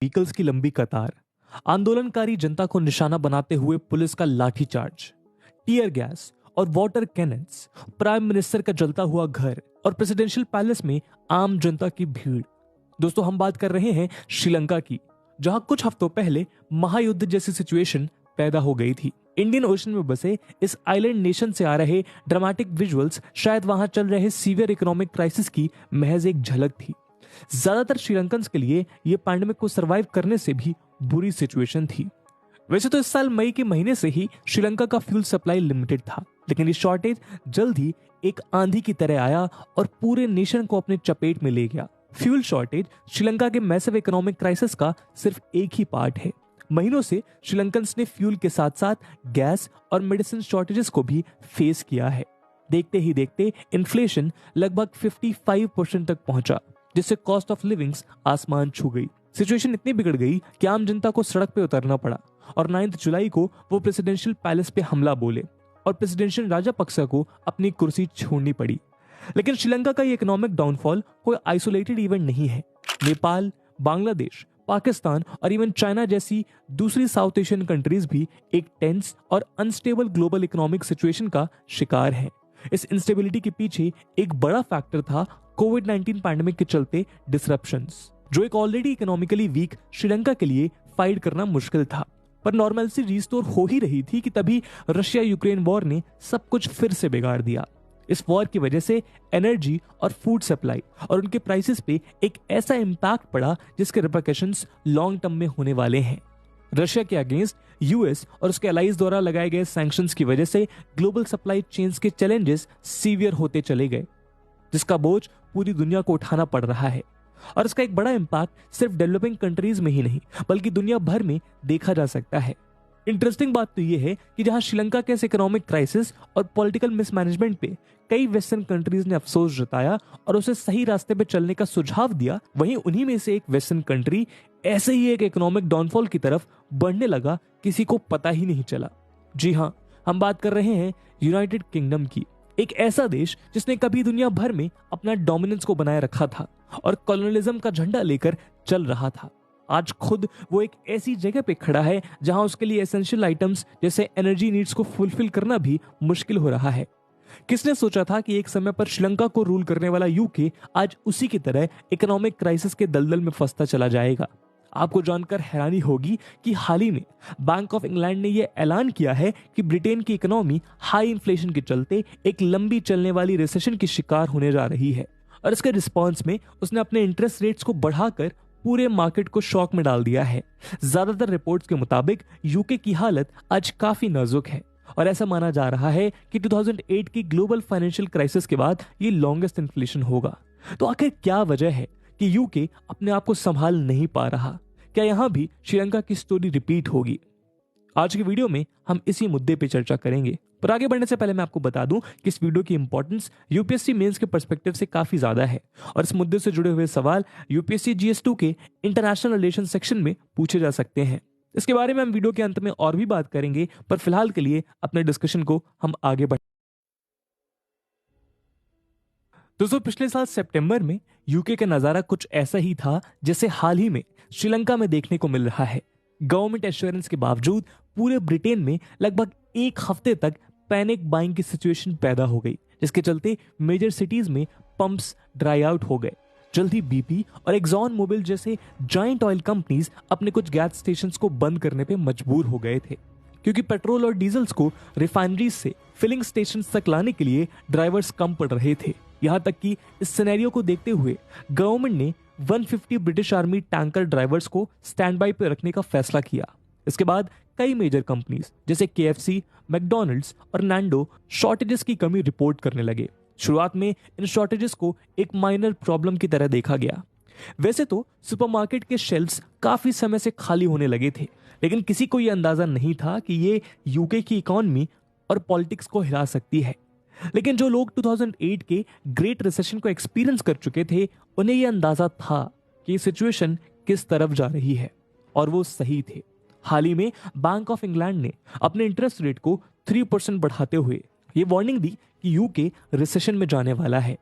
Vehicles की लंबी कतार, आंदोलनकारी जनता को निशाना बनाते हुए पुलिस का लाठीचार्ज, टीयर गैस और वाटर कैनन्स, प्राइम मिनिस्टर का जलता हुआ घर और प्रेसिडेंशियल पैलेस में आम जनता की भीड़। दोस्तों, हम बात कर रहे हैं श्रीलंका की, जहां कुछ हफ्तों पहले महायुद्ध जैसी सिचुएशन पैदा हो गई थी। इंडियन ओशन में बसे इस आइलैंड नेशन से आ रहे ड्रामेटिक विजुअल्स शायद वहां चल रहे सीवियर इकोनॉमिक क्राइसिस की महज एक झलक थी। ज्यादातर श्रीलंकन्स के लिए यह पैंडेमिक को सरवाइव करने से भी बुरी सिचुएशन थी। वैसे तो इस साल मई के महीने से ही श्रीलंका का फ्यूल सप्लाई लिमिटेड था, लेकिन ये शॉर्टेज जल्द ही एक आंधी की तरह आया और पूरे नेशन को अपने चपेट में ले गया। फ्यूल शॉर्टेज श्रीलंका के मैसिव इकोनॉमिक क्राइसिस का सिर्फ एक ही पार्ट है। महीनों से श्रीलंकन्स ने फ्यूल के साथ साथ गैस और मेडिसिन शॉर्टेजेस को भी फेस किया है। देखते ही देखते इन्फ्लेशन लगभग 55% तक पहुंचा, जिससे कॉस्ट ऑफ लिविंग्स आसमान छू गई। सिचुएशन इतनी बिगड़ गई कि आम जनता को सड़क पे उतरना पड़ा और 9 जुलाई को वो प्रेसिडेंशियल पैलेस पे हमला बोले और प्रेसिडेंशियल राजापक्सा को अपनी कुर्सी छोड़नी पड़ी। लेकिन श्रीलंका का ये इकोनॉमिक डाउनफॉल कोई आइसोलेटेड इवेंट नहीं है। नेपाल, बांग्लादेश, पाकिस्तान और इवन चाइना जैसी दूसरी साउथ एशियन कंट्रीज भी एक टेंस और अनस्टेबल ग्लोबल इकोनॉमिक सिचुएशन का शिकार है। इस इंस्टेबिलिटी के पीछे एक बड़ा फैक्टर था कोविड-19 पैंडेमिक के चलते डिसरप्शंस, जो एक ऑलरेडी इकोनॉमिकली वीक श्रीलंका के लिए फाइट करना मुश्किल था। पर नॉर्मलसी रिस्टोर हो ही रही थी कि तभी रशिया यूक्रेन वॉर ने सब कुछ फिर से बिगाड़ दिया। इस वॉर की वजह से एनर्जी और फूड सप्लाई और उनके प्राइसेस पे एक ऐसा इम्पैक्ट पड़ा जिसके रिपरकशंस लॉन्ग टर्म में होने वाले हैं। रशिया के अगेंस्ट यूएस और उसके अलाइज द्वारा लगाए गए सैंक्शंस की वजह से ग्लोबल सप्लाई चेन्स के चैलेंजेस सीवियर होते चले गए, जिसका बोझ पूरी दुनिया को उठाना पड़ रहा है। और इसका एक बड़ा इम्पैक्ट सिर्फ डेवलपिंग कंट्रीज में ही नहीं बल्कि दुनिया भर में देखा जा सकता है। इंटरेस्टिंग बात तो यह है कि जहां श्रीलंका के इस इकोनॉमिक क्राइसिस और पॉलिटिकल मिसमैनेजमेंट पे कई वेस्टर्न कंट्रीज ने अफसोस जताया और उसे सही रास्ते पे चलने का सुझाव दिया, वहीं उन्हीं में से एक वेस्टर्न कंट्री ऐसे ही एक इकोनॉमिक डाउनफॉल की तरफ बढ़ने लगा, किसी को पता ही नहीं चला। जी हाँ, हम बात कर रहे हैं यूनाइटेड किंगडम की, एक ऐसा देश जिसने कभी दुनिया भर में अपना डोमिनेंस को बनाए रखा था और कॉलोनियलिज्म का झंडा लेकर चल रहा था। आज खुद वो एक ऐसी जगह पे खड़ा है जहां उसके लिए एसेंशियल आइटम्स जैसे एनर्जी नीड्स को फुलफिल करना भी मुश्किल हो रहा है। किसने सोचा था कि एक समय पर श्रीलंका को रूल करने वाला यूके आज उसी की तरह इकोनॉमिक क्राइसिस के दलदल में फंसता चला जाएगा। आपको जानकर हैरानी होगी कि हाल ही में बैंक ऑफ इंग्लैंड ने यह ऐलान किया है कि ब्रिटेन की इकोनॉमी हाई इन्फ्लेशन के चलते एक लंबी चलने वाली रिसेशन की शिकार होने जा रही है और इसके रिस्पॉन्स में उसने अपने इंटरेस्ट रेट्स को बढ़ाकर पूरे मार्केट को शॉक में डाल दिया है। ज्यादातर रिपोर्ट्स के मुताबिक यूके की हालत आज काफी नाजुक है और ऐसा माना जा रहा है कि 2008 की ग्लोबल फाइनेंशियल क्राइसिस के बाद ये लॉन्गेस्ट इन्फ्लेशन होगा। तो आखिर क्या वजह है कि यूके अपने आप को संभाल नहीं पा रहा? क्या यहां भी श्रीलंका की स्टोरी रिपीट होगी? आज की वीडियो में हम इसी मुद्दे पे चर्चा करेंगे। पर आगे बढ़ने से पहले मैं आपको बता दूं कि इस वीडियो की इंपॉर्टेंस यूपीएससी मेंस के पर्सपेक्टिव से काफी ज्यादा है और इस मुद्दे से जुड़े हुए सवाल यूपीएससी जीएस2 के इंटरनेशनल रिलेशन सेक्शन में पूछे जा सकते हैं। इसके बारे में हम वीडियो के अंत में और भी बात करेंगे, पर फिलहाल के लिए अपने डिस्कशन को हम आगे बढ़। दोस्तों, पिछले साल सितंबर में यूके का नजारा कुछ ऐसा ही था जैसे हाल ही में श्रीलंका में देखने को मिल रहा है। गवर्नमेंट एश्योरेंस के बावजूद पूरे ब्रिटेन में लगभग एक हफ्ते तक पैनिक बाइंग की सिचुएशन पैदा हो गई, जिसके चलते मेजर सिटीज में पंप्स ड्राई आउट हो गए। जल्द ही बीपी और एक्सॉन मोबिल जैसे जायंट ऑयल कंपनीज अपने कुछ गैस स्टेशंस को बंद करने पे मजबूर हो गए थे, क्योंकि पेट्रोल और डीजल्स को रिफाइनरीज से फिलिंग स्टेशंस तक लाने के लिए ड्राइवर्स कम पड़ रहे थे। यहां तक कि इस सिनेरियो को देखते हुए गवर्नमेंट ने 150 ब्रिटिश आर्मी टैंकर ड्राइवर्स को स्टैंड बाय पर रखने का फैसला किया। इसके बाद कई मेजर कंपनीज जैसे केएफसी, मैकडॉनल्ड्स और नैंडो शॉर्टेजेस की कमी रिपोर्ट करने लगे। शुरुआत में इन शॉर्टेजेस को एक माइनर प्रॉब्लम की तरह देखा गया। वैसे तो सुपरमार्केट के शेल्फ्स काफी समय से खाली होने लगे थे, लेकिन किसी को यह अंदाजा नहीं था कि ये यूके की इकोनॉमी और पॉलिटिक्स को हिला सकती है। लेकिन जो लोग 2008 के ग्रेट रिसेशन को एक्सपीरियंस कर चुके थे, उन्हें यह अंदाजा था कि ये सिचुएशन किस तरफ जा रही है, और वो सही थे। हाल ही में बैंक ऑफ इंग्लैंड ने अपने इंटरेस्ट रेट को 3% बढ़ाते हुए ये वार्निंग दी कि यूके रिसेशन में जाने वाला है।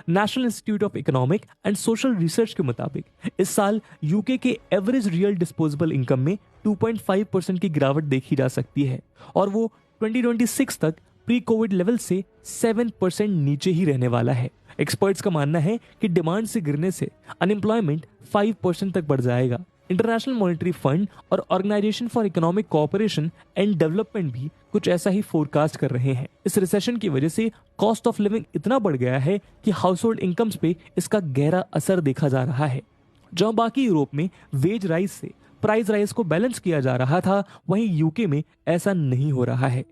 National institute of economic and social research के मुताबिक इस साल यूके के एवरेज रियल डिस्पोजेबल इनकम में 2.5% की गिरावट देखी जा सकती है और वो 2026 तक प्री कोविड लेवल से 7% नीचे ही रहने वाला है। एक्सपर्ट्स का मानना है कि डिमांड से गिरने से अनएम्प्लॉयमेंट 5% तक बढ़ जाएगा। इंटरनेशनल मॉनेटरी फंड और organisation for economic cooperation and development भी कुछ ऐसा ही फोरकास्ट कर रहे हैं। इस रिसेशन की वजह से कॉस्ट ऑफ लिविंग इतना बढ़ गया है कि हाउस होल्ड इनकम्स पे इसका गहरा असर देखा जा रहा है। जहां बाकी यूरोप में वेज राइज से प्राइस राइज को बैलेंस किया जा रहा था, वहीं यूके में ऐसा नहीं हो रहा है।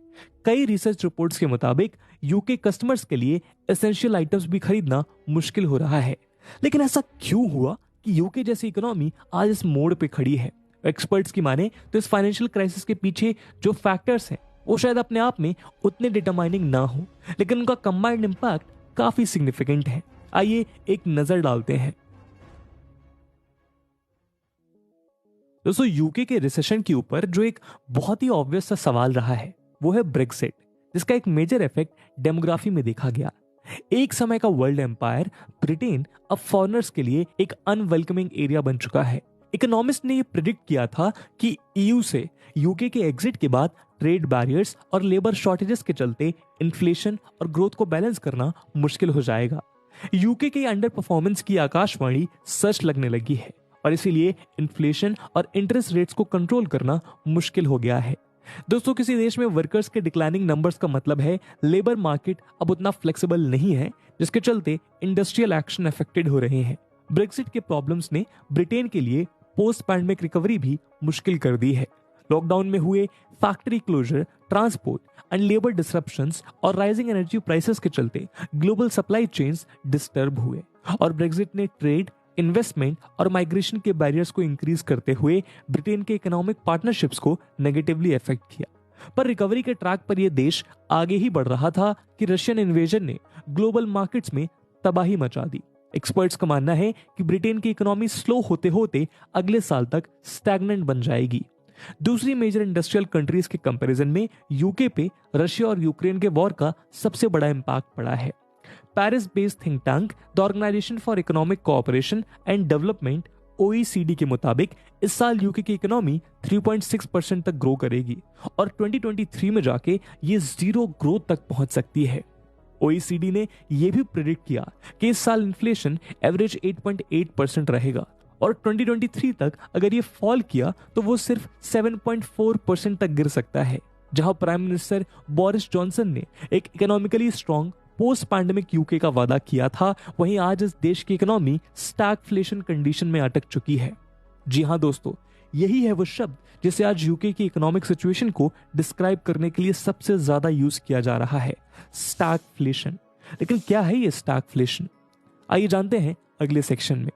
कई रिसर्च रिपोर्ट्स के मुताबिक यूके कस्टमर्स के लिए एसेंशियल आइटम्स भी खरीदना मुश्किल हो रहा है। लेकिन ऐसा क्यों हुआ कि यूके जैसी इकोनॉमी आज इस मोड़ पे खड़ी है? एक्सपर्ट्स की माने तो इस फाइनेंशियल क्राइसिस के पीछे जो फैक्टर्स हैं वो शायद अपने आप में उतने डिटरमाइनिंग ना हो, लेकिन उनका कंबाइंड इंपैक्ट काफी सिग्निफिकेंट है। आइए एक नजर डालते हैं। दोस्तों, यूके के रिसेशन के ऊपर जो एक बहुत ही ऑब्वियस सा सवाल रहा है वो है ब्रेक्सिट, जिसका एक मेजर इफेक्ट डेमोग्राफी में देखा गया। एक समय का वर्ल्ड एम्पायर ब्रिटेन अब फॉरेनर्स के लिए एक अनवेलकमिंग एरिया बन चुका है। इकोनॉमिस्ट ने यह प्रिडिक्ट किया था कि ईयू से यूके के एग्जिट के बाद ट्रेड बैरियर्स और लेबर शॉर्टेजेस के चलते इन्फ्लेशन और ग्रोथ को बैलेंस करना मुश्किल हो जाएगा। यूके के अंडर परफॉर्मेंस की आकाशवाणी सच लगने लगी है और इसीलिए इन्फ्लेशन और इंटरेस्ट रेट्स को कंट्रोल करना मुश्किल हो गया है। दोस्तों, किसी देश में वर्कर्स के डिक्लाइनिंग नंबर्स का मतलब है लेबर मार्केट अब उतना फ्लेक्सिबल नहीं है, जिसके चलते इंडस्ट्रियल एक्शन अफेक्टेड हो रहे हैं। ब्रेक्सिट के प्रॉब्लम्स ने ब्रिटेन के लिए पोस्ट पैंडेमिक रिकवरी भी मुश्किल कर दी है। लॉकडाउन में हुए factory closure, transport and labour disruptions और राइजिंग एनर्जी प्राइसेस के चलते ग्लोबल सप्लाई चेन्स डिस्टर्ब हुए और ब्रेक्सिट ने ट्रेड, इन्वेस्टमेंट और माइग्रेशन के बैरियर्स को इंक्रीज करते हुए ब्रिटेन के इकोनॉमिक पार्टनरशिप्स को नेगेटिवली अफेक्ट किया। पर रिकवरी के ट्रैक पर यह देश आगे ही बढ़ रहा था कि रशियन इन्वेजन ने ग्लोबल मार्केट्स में तबाही मचा दी। एक्सपर्ट्स का मानना है कि ब्रिटेन की इकोनॉमी स्लो होते होते अगले साल तक स्टैग्नेंट बन जाएगी। दूसरी मेजर इंडस्ट्रियल कंट्रीज के कंपैरिजन में यूके पे रशिया और यूक्रेन के वॉर का सबसे बड़ा इंपैक्ट पड़ा है। Paris based think tank the organisation for economic cooperation and development OECD के मुताबिक इस साल यूके की इकोनॉमी 3.6% तक ग्रो करेगी और 2023 में जाके ये जीरो ग्रोथ तक पहुंच सकती है। OECD ने यह भी प्रेडिक्ट किया कि इस साल इन्फ्लेशन एवरेज 8.8% रहेगा और 2023 तक अगर ये फॉल किया तो वो सिर्फ 7.4% तक गिर सकता है। जहां प्राइम मिनिस्टर बोरिस जॉनसन ने एक economically strong post pandemic UK का वादा किया था, वहीं आज इस देश की इकोनॉमी स्टैगफ्लेशन कंडीशन में अटक चुकी है। जी हां दोस्तों, यही है वो शब्द जिसे आज यूके की इकोनॉमिक सिचुएशन को डिस्क्राइब करने के लिए सबसे ज्यादा यूज किया जा रहा है, स्टैगफ्लेशन। लेकिन क्या है ये स्टैगफ्लेशन? आइए जानते हैं अगले सेक्शन में।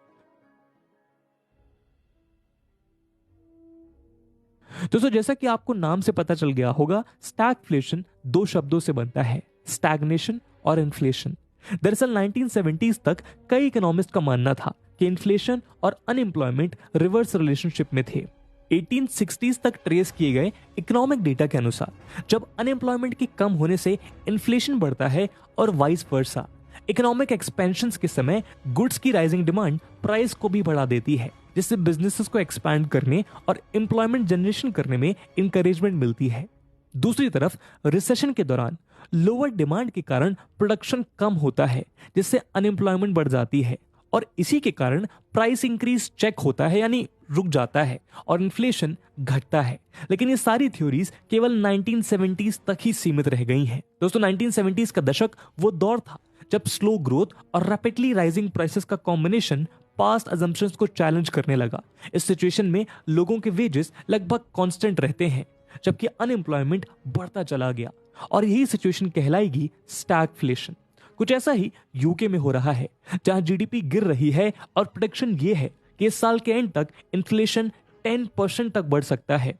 दोस्तों, जैसा कि आपको नाम से पता चल गया होगा, स्टैगफ्लेशन दो शब्दों से बनता है, स्टैग्नेशन और इन्फ्लेशन। दरअसल 1970s तक कई इकोनॉमिस्ट का मानना था कि इन्फ्लेशन और अनएम्प्लॉयमेंट रिवर्स रिलेशनशिप में थे। 1860s तक ट्रेस किए गए इकोनॉमिक डेटा के अनुसार जब अनएम्प्लॉयमेंट के कम होने से इन्फ्लेशन बढ़ता है और वाइस वर्सा। इकोनॉमिक एक्सपेंशंस के समय गुड्स की राइजिंग डिमांड प्राइस को भी बढ़ा देती है, जिससे बिजनेसेस को एक्सपैंड करने और एम्प्लॉयमेंट जनरेशन करने में इंकरेजमेंट मिलती है। दूसरी तरफ रिसेशन के दौरान लोअर डिमांड के कारण प्रोडक्शन कम होता है, जिससे अनएम्प्लॉयमेंट बढ़ जाती है और इसी के कारण प्राइस इंक्रीज चेक होता है, यानी रुक जाता है और इन्फ्लेशन घटता है। लेकिन ये सारी थ्योरीज केवल 1970s तक ही सीमित रह गई हैं। दोस्तों, 1970s का दशक वो दौर था जब स्लो ग्रोथ और रैपिडली राइजिंग प्राइसेस का कॉम्बिनेशन पास्ट अजम्पशंस को चैलेंज करने लगा। इस सिचुएशन में लोगों के वेजेस लगभग कांस्टेंट रहते हैं, जबकि अनएम्प्लॉयमेंट बढ़ता चला गया और यही सिचुएशन कहलाएगी स्टैगफ्लेशन। कुछ ऐसा ही यूके में हो रहा है, जहां जीडीपी गिर रही है और प्रेडिक्शन ये है कि इस साल के एंड तक इन्फ्लेशन 10% तक बढ़ सकता है।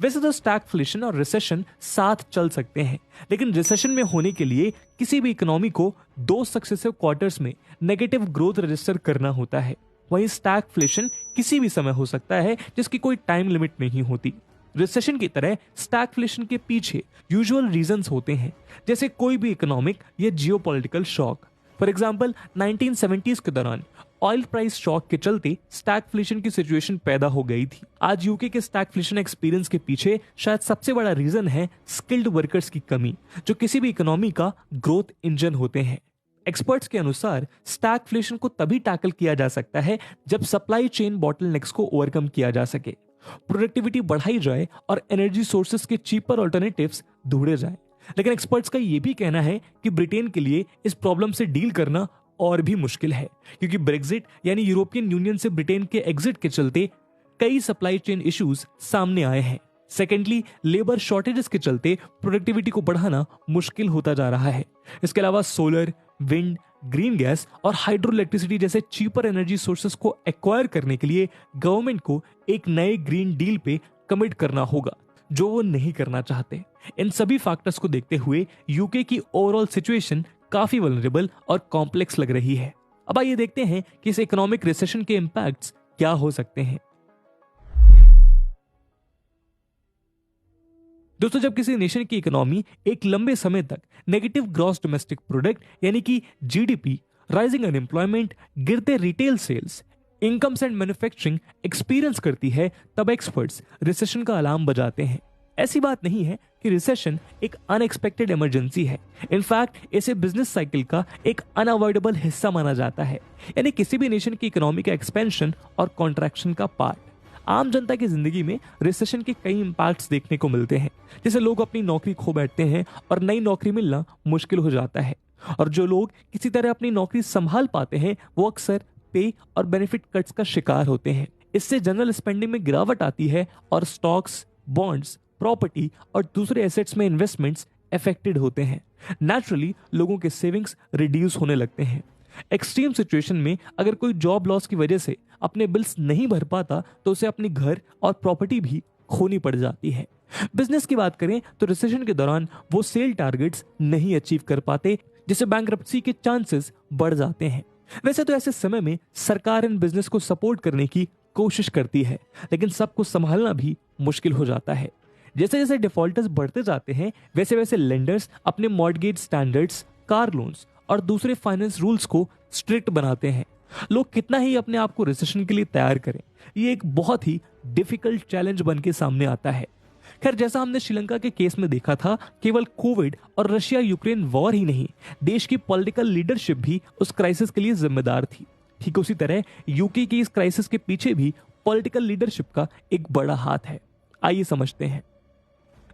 वैसे तो स्टैगफ्लेशन और रिसेशन साथ चल सकते हैं, लेकिन रिसेशन में होने के लिए किसी भी इकोनॉमी को 2 सक्सेसिव क्वार्टर्स में नेगेटिव ग्रोथ रजिस्टर करना होता है। वहीं स्टैगफ्लेशन किसी भी समय हो सकता है, जिसकी कोई टाइम लिमिट नहीं होती। रिसेशन की तरह स्टैगफ्लेशन के पीछे यूजुअल रीजंस होते हैं, जैसे कोई भी इकोनॉमिक या geopolitical shock. For example 1970s के दौरान ऑयल प्राइस शॉक के चलते स्टैगफ्लेशन की सिचुएशन पैदा हो गई थी। आज यूके के स्टैगफ्लेशन एक्सपीरियंस के पीछे शायद सबसे बड़ा रीजन है स्किल्ड वर्कर्स की कमी, जो किसी भी इकोनॉमी का ग्रोथ इंजन होते हैं। एक्सपर्ट्स के अनुसार स्टैगफ्लेशन को तभी टैकल किया जा सकता है जब सप्लाई चेन बॉटलनेक्स को ओवरकम किया जा सके, प्रोडक्टिविटी बढ़ाई जाए और एनर्जी सोर्सेस के चीपर ऑल्टरनेटिव्स ढूंढे जाए। लेकिन एक्सपर्ट्स का यह भी कहना है कि ब्रिटेन के लिए इस प्रॉब्लम से डील करना और भी मुश्किल है, क्योंकि ब्रेक्जिट यानी यूरोपियन यूनियन से ब्रिटेन के एग्जिट के चलते कई सप्लाई चेन इश्यूज सामने आए हैं। सेकेंडली, लेबर शॉर्टेजेस के चलते प्रोडक्टिविटी को बढ़ाना मुश्किल होता जा रहा है। इसके अलावा सोलर, विंड, ग्रीन गैस और हाइड्रो इलेक्ट्रिसिटी जैसे चीपर एनर्जी सोर्सेस को एक्वायर करने के लिए गवर्नमेंट को एक नए ग्रीन डील पे कमिट करना होगा, जो वो नहीं करना चाहते। इन सभी फैक्टर्स को देखते हुए यूके की ओवरऑल सिचुएशन काफी वल्नरेबल और कॉम्प्लेक्स लग रही है। अब आइए देखते हैं कि इस इकोनॉमिक रिसेशन के इंपैक्ट्स क्या हो सकते हैं। दोस्तों, जब किसी नेशन की इकोनॉमी एक लंबे समय तक नेगेटिव ग्रॉस डोमेस्टिक प्रोडक्ट यानी कि जीडीपी, राइजिंग अनएम्प्लॉयमेंट, गिरते retail sales, incomes and manufacturing experience करती है, तब एक्सपर्ट्स रिसेशन का अलार्म बजाते हैं। ऐसी बात नहीं है कि रिसेशन एक अनएक्सपेक्टेड इमरजेंसी है। इनफैक्ट इसे बिजनेस साइकिल का एक अनअवॉइडेबल हिस्सा माना जाता है, यानी किसी भी नेशन की इकोनॉमी का एक्सपेंशन और कॉन्ट्रैक्शन का पार्ट। आम जनता की जिंदगी में रिसेशन के कई इंपैक्ट्स देखने को मिलते हैं, जैसे लोग अपनी नौकरी खो बैठते हैं और नई नौकरी मिलना मुश्किल हो जाता है, और जो लोग किसी तरह अपनी नौकरी संभाल पाते हैं वो अक्सर पे और बेनिफिट कट्स का शिकार होते हैं। इससे जनरल स्पेंडिंग में गिरावट आती है और स्टॉक्स, बॉन्ड्स, प्रॉपर्टी और दूसरे एसेट्स में इन्वेस्टमेंट्स अफेक्टेड होते हैं। नेचुरली लोगों के सेविंग्स रिड्यूस होने लगते हैं। एक्सट्रीम सिचुएशन में अगर कोई जॉब लॉस की वजह से अपने बिल्स नहीं भर पाता तो उसे अपनी घर और प्रॉपर्टी भी खोनी पड़ जाती है। बिजनेस की बात करें तो रिसेशन के दौरान वो सेल टारगेट्स नहीं अचीव कर पाते, जिससे बैंक्रप्सी के चांसेस बढ़ जाते हैं। वैसे तो ऐसे समय में सरकार इन बिजनेस को सपोर्ट करने की कोशिश करती है, लेकिन सबको संभालना भी मुश्किल हो जाता है। जैसे जैसे डिफॉल्टर्स बढ़ते जाते हैं वैसे वैसे लेंडर्स अपने मॉर्टगेज स्टैंडर्ड्स, कार लोन्स और दूसरे फाइनेंस रूल्स को स्ट्रिक्ट बनाते हैं। लोग कितना ही अपने आप को रिसेशन के लिए तैयार करें, ये एक बहुत ही डिफिकल्ट चैलेंज बन के सामने आता है। खैर, जैसा हमने श्रीलंका के केस में देखा था, केवल कोविड और रशिया यूक्रेन वॉर ही नहीं, देश की पॉलिटिकल लीडरशिप भी उस क्राइसिस के लिए जिम्मेदार थी। ठीक उसी तरह यूके की इस क्राइसिस के पीछे भी पॉलिटिकल लीडरशिप का एक बड़ा हाथ है। आइए समझते हैं।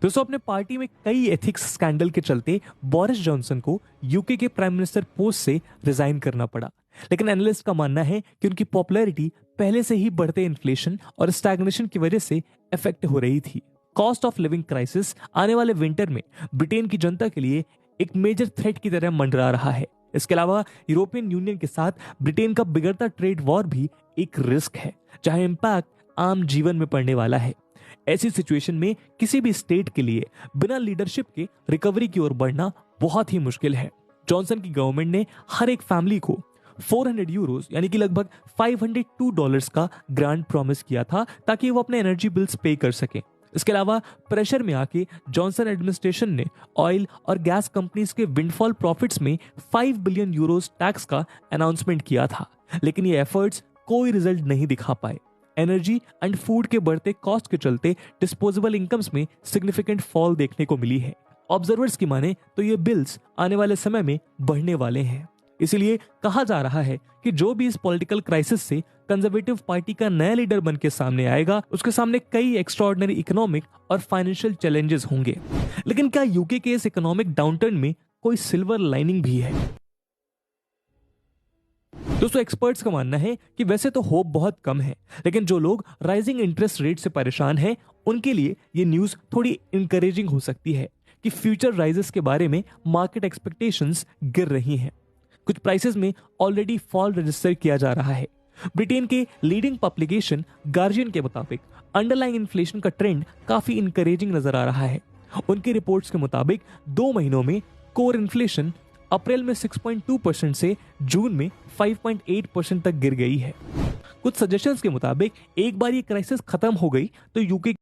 दोस्तों, अपने पार्टी में कई एथिक्स स्कैंडल के चलते बोरिस जॉनसन को यूके के प्राइम मिनिस्टर पोस्ट से रिजाइन करना पड़ा, लेकिन एनालिस्ट का मानना है कि उनकी पॉपुलैरिटी पहले से ही बढ़ते इन्फ्लेशन और स्टैग्नेशन की वजह से इफेक्ट हो रही थी। कॉस्ट ऑफ लिविंग क्राइसिस आने वाले विंटर में ब्रिटेन की जनता के लिए एक मेजर थ्रेट की तरह मंडरा रहा है। इसके अलावा यूरोपियन यूनियन के साथ ब्रिटेन का बिगड़ता ट्रेड वॉर भी एक रिस्क है, जहां इंपैक्ट आम जीवन में पड़ने वाला है। ऐसी सिचुएशन में किसी भी स्टेट के लिए बिना लीडरशिप के रिकवरी की ओर बढ़ना बहुत ही मुश्किल है। जॉनसन की गवर्नमेंट ने हर एक फैमिली को 400 यूरोस यानी कि लगभग $502 का ग्रांट प्रॉमिस किया था, ताकि वो अपने एनर्जी बिल्स पे कर सकें। इसके अलावा प्रेशर में आके जॉनसन एडमिनिस्ट्रेशन ने ऑयल और गैस कंपनीज के विंडफॉल प्रॉफिट्स में 5 बिलियन यूरोस टैक्स का अनाउंसमेंट किया था, लेकिन ये एफर्ट्स कोई रिजल्ट नहीं दिखा पाए। एनर्जी एंड फूड के बढ़ते कॉस्ट के चलते डिस्पोजेबल इनकम्स में सिग्निफिकेंट फॉल देखने को मिली है। ऑब्जर्वर्स की माने तो ये बिल्स आने वाले समय में बढ़ने वाले हैं। इसीलिए कहा जा रहा है कि जो भी इस पॉलिटिकल क्राइसिस से कंजर्वेटिव पार्टी का नया लीडर बन के सामने आएगा, उसके सामने कई एक्स्ट्राऑर्डिनरी इकोनॉमिक और फाइनेंशियल चैलेंजेस होंगे। लेकिन क्या यूके के इस इकोनॉमिक डाउनटर्न में कोई सिल्वर लाइनिंग भी है? दोस्तों, एक्सपर्ट्स का मानना है कि वैसे तो होप बहुत कम है, लेकिन जो लोग राइजिंग इंटरेस्ट रेट से परेशान हैं, उनके लिए ये न्यूज थोड़ी इंकरेजिंग हो सकती है कि फ्यूचर राइजेस के बारे में मार्केट एक्सपेक्टेशंस गिर रही हैं। कुछ प्राइसेस में ऑलरेडी फॉल रजिस्टर किया जा रहा है। ब्रिटेन के लीडिंग पब्लिकेशन गार्जियन के मुताबिक अंडरलाइंग इन्फ्लेशन का ट्रेंड काफी इंकरेजिंग नजर आ रहा है। उनकी रिपोर्ट्स के मुताबिक 2 महीनों में कोर इन्फ्लेशन अप्रैल में 6.2% से जून में 5.8% तक गिर गई है। कुछ सजेशंस के मुताबिक एक बार ये क्राइसिस खत्म हो गई तो यूके